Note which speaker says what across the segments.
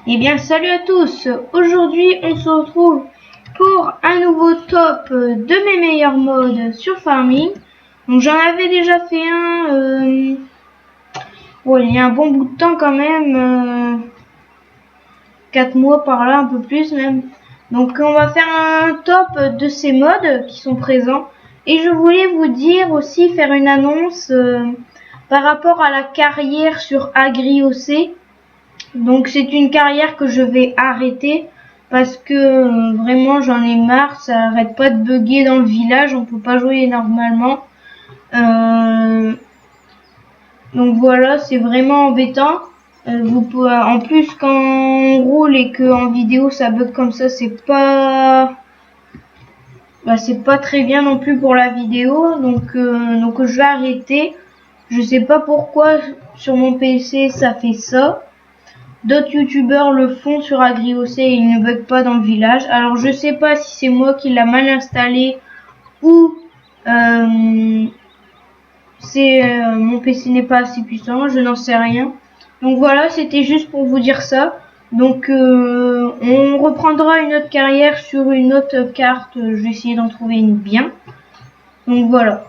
Speaker 1: Eh bien, salut à tous. Aujourd'hui, on se retrouve pour un nouveau top de mes meilleurs modes sur Farming. Donc, j'en avais déjà fait un, il y a un bon bout de temps quand même, 4 mois par là, un peu plus même. Donc, on va faire un top de ces modes qui sont présents. Et je voulais vous dire aussi, faire une annonce par rapport à la carrière sur AgriOC. Donc c'est une carrière que je vais arrêter parce que vraiment j'en ai marre, ça arrête pas de bugger dans le village, on peut pas jouer normalement. Donc voilà, c'est vraiment embêtant. Vous pouvez, en plus quand on roule et que en vidéo ça bug comme ça, c'est pas très bien non plus pour la vidéo. Donc je vais arrêter. Je sais pas pourquoi sur mon PC ça fait ça. D'autres youtubeurs le font sur AgriOC et ils ne bug pas dans le village. Alors je sais pas si c'est moi qui l'a mal installé ou mon PC n'est pas assez puissant, je n'en sais rien. Donc voilà, c'était juste pour vous dire ça. Donc on reprendra une autre carrière sur une autre carte. Je vais essayer d'en trouver une bien. Donc voilà.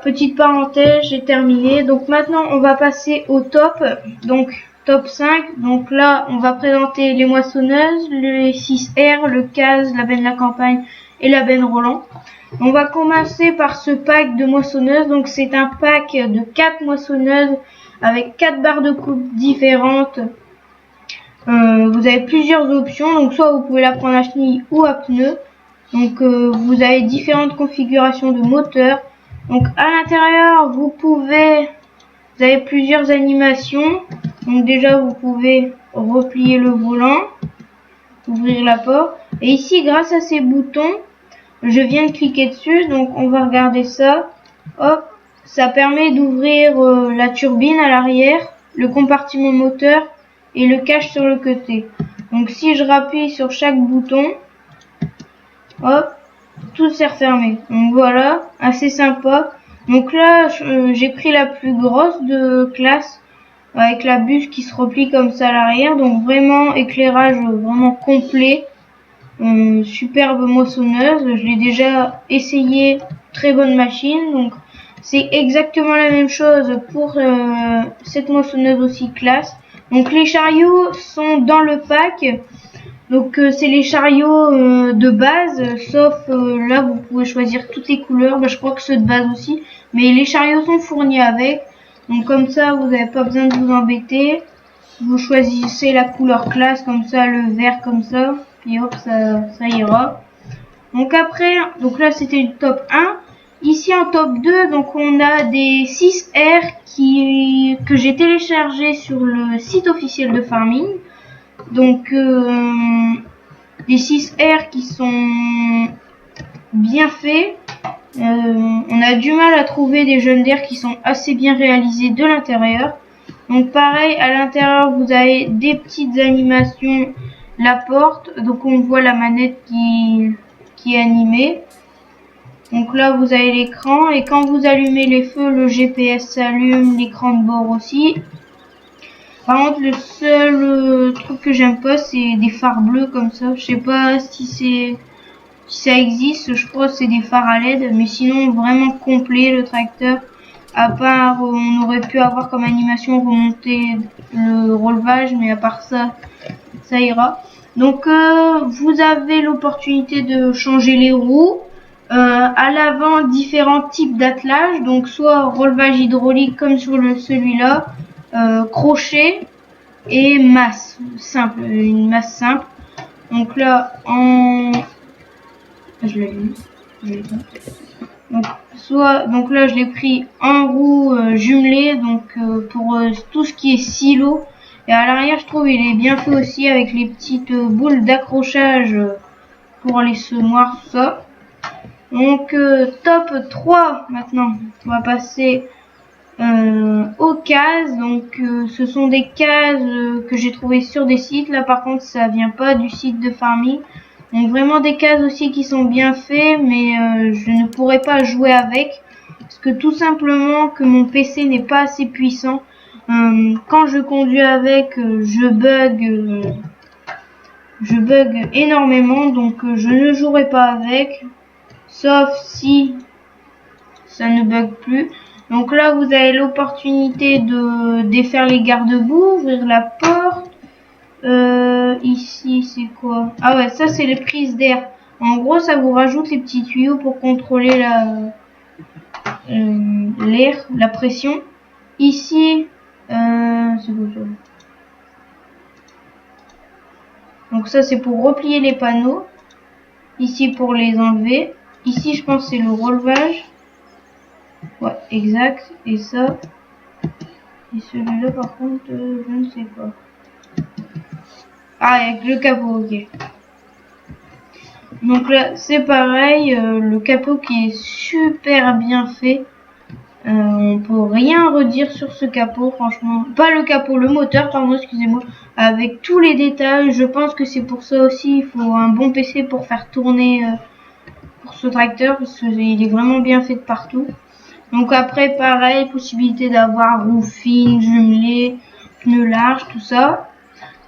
Speaker 1: Petite parenthèse, j'ai terminé. Donc maintenant on va passer au top. Donc top 5, donc là on va présenter les moissonneuses, les 6R, le CAS, la benne la campagne et la benne Roland. On va commencer par ce pack de moissonneuses, donc c'est un pack de 4 moissonneuses avec 4 barres de coupe différentes. Vous avez plusieurs options, donc soit vous pouvez la prendre à chenille ou à pneu. Donc vous avez différentes configurations de moteur. Donc à l'intérieur vous avez plusieurs animations. Donc déjà vous pouvez replier le volant, ouvrir la porte. Et ici grâce à ces boutons, je viens de cliquer dessus, donc on va regarder ça. Hop, ça permet d'ouvrir la turbine à l'arrière, le compartiment moteur et le cache sur le côté. Donc si je rappuie sur chaque bouton, hop, tout s'est refermé. Donc voilà, assez sympa. Donc là j'ai pris la plus grosse de classe avec la bûche qui se replie comme ça à l'arrière, donc vraiment éclairage vraiment complet. Superbe moissonneuse, je l'ai déjà essayé, très bonne machine. Donc c'est exactement la même chose pour cette moissonneuse aussi classe. Donc les chariots sont dans le pack. Donc c'est les chariots de base, sauf là vous pouvez choisir toutes les couleurs, je crois que ceux de base aussi, mais les chariots sont fournis avec. Donc comme ça vous n'avez pas besoin de vous embêter. Vous choisissez la couleur classe comme ça, le vert comme ça, puis hop ça ira. Donc après, donc là c'était le top 1. Ici en top 2, donc on a des 6R que j'ai téléchargé sur le site officiel de Farming. Donc des 6R qui sont bien faits. On a du mal à trouver des jeunes d'air qui sont assez bien réalisés de l'intérieur. Donc pareil, à l'intérieur vous avez des petites animations, la porte, donc on voit la manette qui est animée. Donc là vous avez l'écran et quand vous allumez les feux, le GPS s'allume, l'écran de bord aussi. Par contre le seul truc que j'aime pas, c'est des phares bleus comme ça. Je sais pas si ça existe, je crois que c'est des phares à LED, mais sinon vraiment complet le tracteur. À part on aurait pu avoir comme animation remonter le relevage, mais à part ça, ça ira. Donc vous avez l'opportunité de changer les roues. À l'avant, différents types d'attelage, donc soit relevage hydraulique comme sur celui-là, crochet et masse simple, une masse simple. Donc là je l'ai vu. Donc là je l'ai pris en roue jumelée, donc pour tout ce qui est silo. Et à l'arrière je trouve il est bien fait aussi avec les petites boules d'accrochage pour les semoirs, tout ça. Donc top 3 maintenant. On va passer aux cases. Donc ce sont des cases que j'ai trouvées sur des sites. Là par contre ça vient pas du site de Farming. Donc vraiment des cases aussi qui sont bien faits, mais je ne pourrais pas jouer avec parce que tout simplement que mon PC n'est pas assez puissant. quand je conduis avec, je bug énormément, donc je ne jouerai pas avec, sauf si ça ne bug plus. Donc là, vous avez l'opportunité de défaire les garde-boue, ouvrir la porte. Ici, c'est quoi? Ah ouais, ça c'est les prises d'air. En gros, ça vous rajoute les petits tuyaux pour contrôler l'air, la pression. Ici, c'est quoi ça? Donc ça c'est pour replier les panneaux. Ici pour les enlever. Ici je pense c'est le relevage. Ouais, exact. Et ça. Et celui-là par contre, je ne sais pas. Ah, avec le capot, ok. Donc là c'est pareil, le capot qui est super bien fait. On peut rien redire sur ce capot, franchement. Pas le capot, le moteur, pardon, excusez-moi. Avec tous les détails, je pense que c'est pour ça aussi, il faut un bon PC pour faire tourner pour ce tracteur, parce qu'il est vraiment bien fait de partout. Donc après, pareil, possibilité d'avoir roue fine, jumelée, pneus larges, tout ça.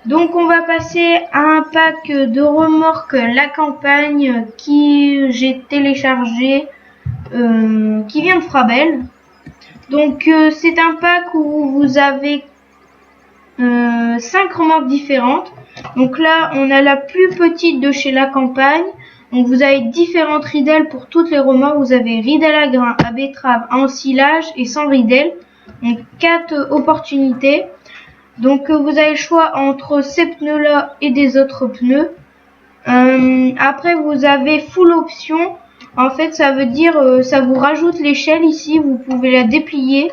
Speaker 1: Donc on va passer à un pack de remorques La Campagne qui j'ai téléchargé, qui vient de Frabel. Donc c'est un pack où vous avez 5 remorques différentes. Donc là on a la plus petite de chez La Campagne. Donc vous avez différentes ridelles pour toutes les remorques. Vous avez ridelle à grains, à betterave, à ensilage et sans ridelle. Donc 4 opportunités. Donc vous avez le choix entre ces pneus là et des autres pneus. Après vous avez full option. En fait, ça veut dire, ça vous rajoute l'échelle ici, vous pouvez la déplier.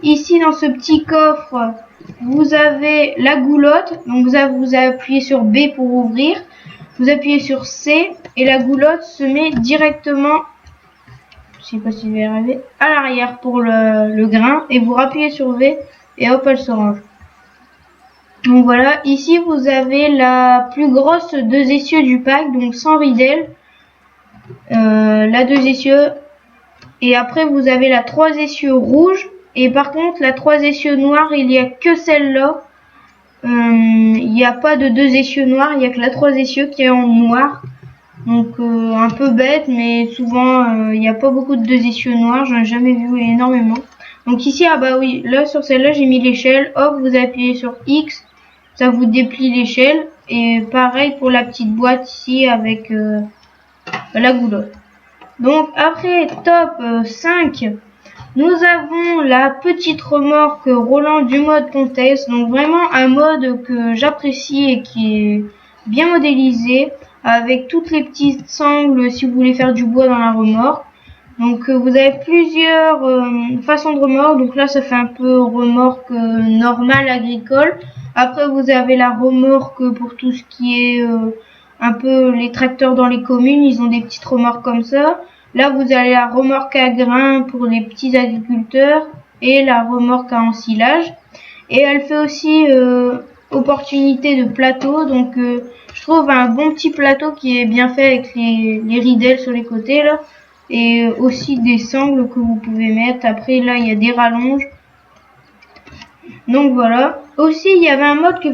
Speaker 1: Ici, dans ce petit coffre, vous avez la goulotte. Donc, vous appuyez sur B pour ouvrir. Vous appuyez sur C et la goulotte se met directement, je sais pas si je vais y arriver, à l'arrière pour le grain. Et vous rappuyez sur V et hop, elle se range. Donc voilà, ici, vous avez la plus grosse 2 essieux du pack, donc sans ridelle. La 2 essieux et après vous avez la 3 essieux rouge et par contre la 3 essieux noire il n'y a que celle-là, il n'y a pas de 2 essieux noirs, il n'y a que la 3 essieux qui est en noir, donc un peu bête, mais souvent il n'y a pas beaucoup de 2 essieux noirs, j'en ai jamais vu énormément. Donc ici, ah bah oui, là sur celle-là j'ai mis l'échelle, hop, vous appuyez sur X, ça vous déplie l'échelle, et pareil pour la petite boîte ici avec la goulotte. Donc après top 5, nous avons la petite remorque Roland du mode contest. Donc vraiment un mode que j'apprécie et qui est bien modélisé avec toutes les petites sangles si vous voulez faire du bois dans la remorque. Donc vous avez plusieurs façons de remorque. Donc là ça fait un peu remorque normale agricole. Après vous avez la remorque pour tout ce qui est un peu les tracteurs dans les communes, ils ont des petites remorques comme ça. Là, vous avez la remorque à grains pour les petits agriculteurs et la remorque à ensilage. Et elle fait aussi opportunité de plateau. Donc, je trouve un bon petit plateau qui est bien fait avec les ridelles sur les côtés là. Et aussi des sangles que vous pouvez mettre. Après, là, il y a des rallonges. Donc voilà. Aussi, il y avait un mode que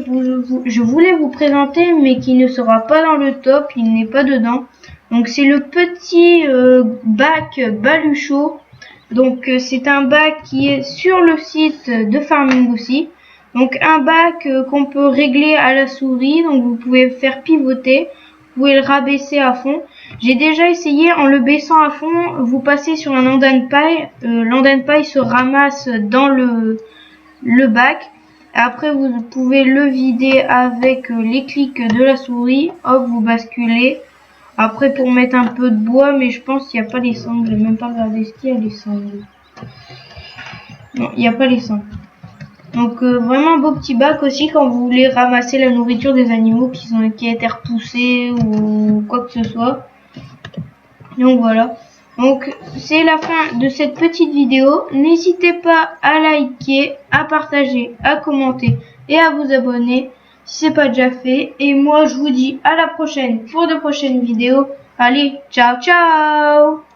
Speaker 1: je voulais vous présenter, mais qui ne sera pas dans le top, il n'est pas dedans. Donc c'est le petit bac Baluchot. Donc c'est un bac qui est sur le site de Farming aussi. Donc un bac qu'on peut régler à la souris, donc vous pouvez faire pivoter, vous pouvez le rabaisser à fond. J'ai déjà essayé en le baissant à fond, vous passez sur un andin de paille, l'andin de paille se ramasse dans le bac. Après vous pouvez le vider avec les clics de la souris, hop vous basculez. Après pour mettre un peu de bois, mais je pense qu'il n'y a pas les sangles, j'ai même pas regardé ce qu'il y a les sangles. Non, il n'y a pas les sangles. Donc vraiment un beau petit bac aussi quand vous voulez ramasser la nourriture des animaux qui ont été repoussés ou quoi que ce soit. Donc voilà. Donc c'est la fin de cette petite vidéo. N'hésitez pas à liker, à partager, à commenter et à vous abonner si c'est pas déjà fait. Et moi je vous dis à la prochaine pour de prochaines vidéos. Allez, ciao ciao!